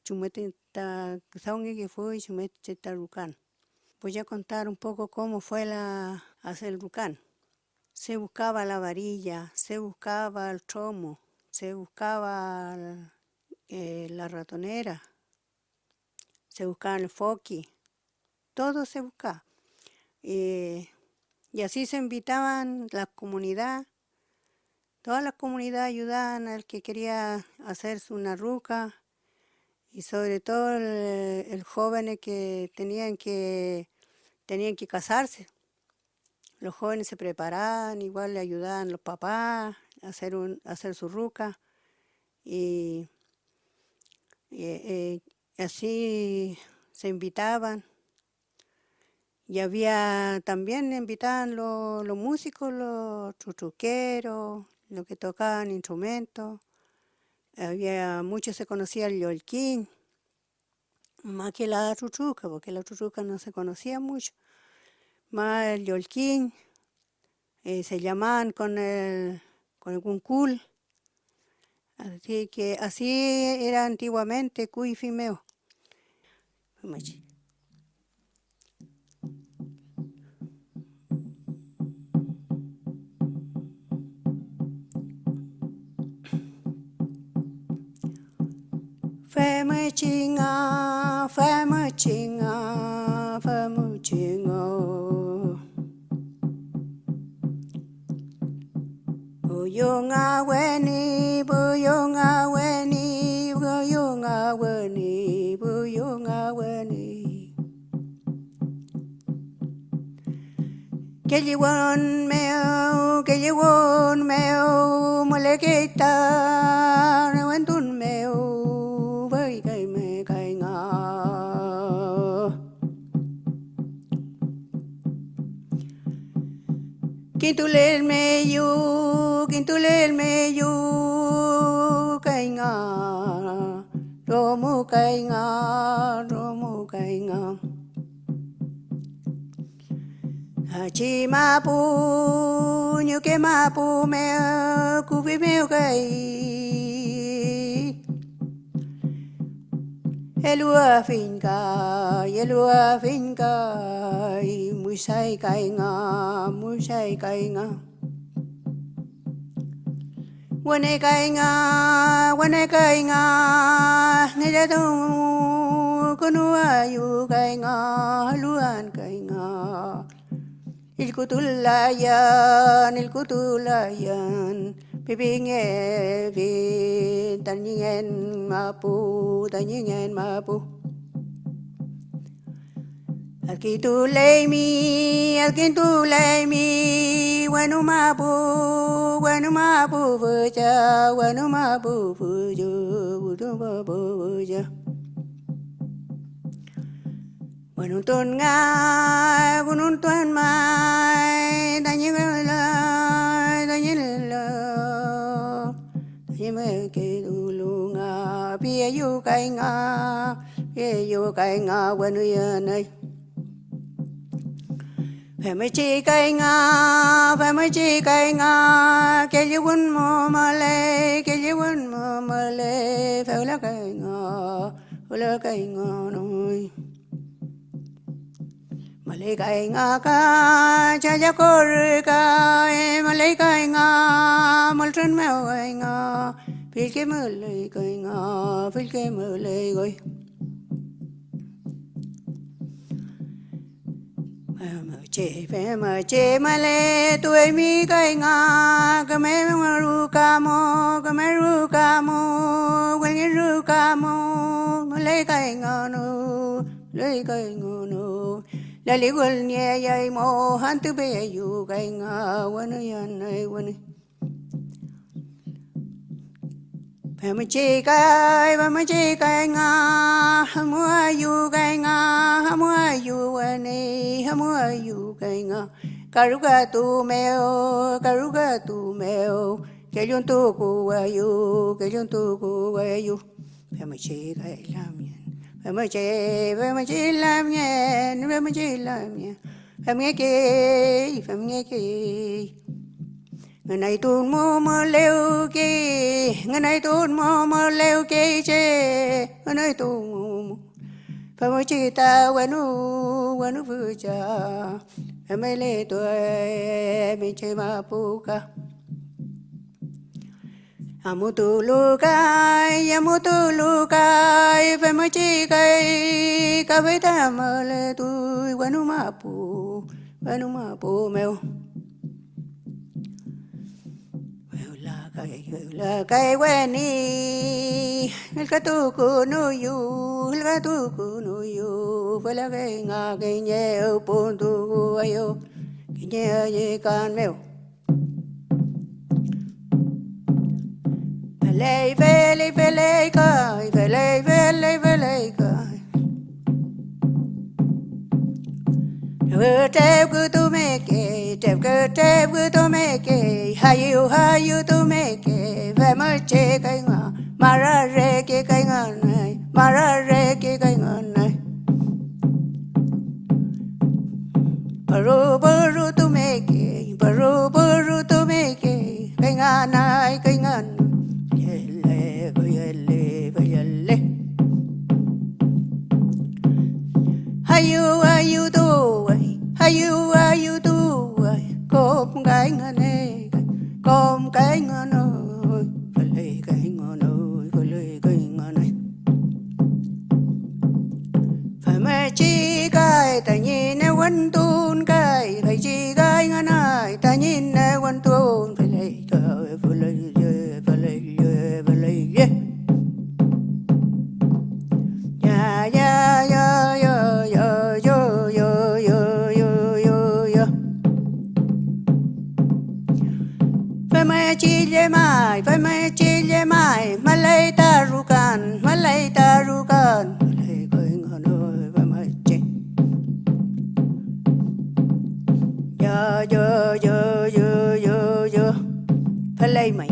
chumete ta saungi que fue chumete tarucan. Voy a contar un poco cómo fue hacer el rucán. Se buscaba la varilla, se buscaba el tromo, se buscaba la ratonera, se buscaba el foqui, todo se buscaba. Y así se invitaban la comunidad, toda la comunidad ayudaban al que quería hacerse una ruca, y sobre todo el jóvenes que tenían que casarse. Los jóvenes se preparaban, igual le ayudaban los papás a hacer su ruca, y así se invitaban. Y había también invitaban los músicos, los chuchuqueros, los que tocaban instrumentos. Había muchos se conocía el yolquín, más que la chuchuca, porque la chuchuca no se conocía mucho. Más el yolquín, se llamaban con el cuncul. Así que así era antiguamente cuy fimeo. Feme chinga, feme chinga, feme chinga. Buyunga weni, buyunga weni, buyunga weni, buyunga weni. Que llevan meo, molequita, no entun meo, voy que me caiga. Quintulel meyu, caiga, romu caiga, romu caiga. Chimapu, nyuke mapu meo, kubi meo kai. Elua finca, musai kainga, musai kainga. Wane kainga, nilatu kunua yu kainga, luan kainga. Il kutulayan, pipinge vi, tanyingen mapu. Alkintulemi, wanu mapu, vuja, wanu mapu, vuja. Gunung tuan mai, tanyela, tanyela ke dulunga, piayu kainga, wanu yanai. Femichi kainga, ke liun mo male, fela kainga noi. Malay ka, chaja kor ka, malay nga, maltran meo nga, pilke malay goy. Fema che male, tu e mi nga, kame ruka mo, wengi ruka mo, malay nga no, Lali gul nye yai mo hantu be yu kai nga wanu yanai wanu. Pamachi kai nga hamu ayu wani hamu ayu kai nga. Karuga tu meo kelyun tu ku ayu Pamachi kai lamya. Femache lamyen, Fameke. ngày nay tuôn mơ leo kê ngày nay tuôn mơ leo kê chê ngày nay tuôn phải mới chỉ ta quên vừa cha em mới lấy tuổi mình chơi mà puka amutu lukai phải mới chỉ cái cà phê ta mà lấy tuổi quên mà pu mèo la kai weni el katu kunuyu pala kai nga kai nye puntu ayo nye ye kan meo velei kai Tep good to make it, tep good to make it. How you to make it? Vema checking on, Mara reki going on, Mara reki going on. Baru to make it, baru to make it. Going on. Yelle. How you doing? How you doing? Cốm cái ngân này, cốm cái ngân ơi, phải lấy cái ngân ơi, phải lấy cái ngân này. Phải mấy chi cái ta nhìn này quấn tuôn cái, phải chi cái ngân này ta nhìn này quấn tuôn, phải lấy cái, phải lấy cái, phải lấy cái, phải lấy cái. Phải mấy chi le mai, malay ta rukan, malay coi ngon ơi, phải mấy chi. Yo, phải lấy mày.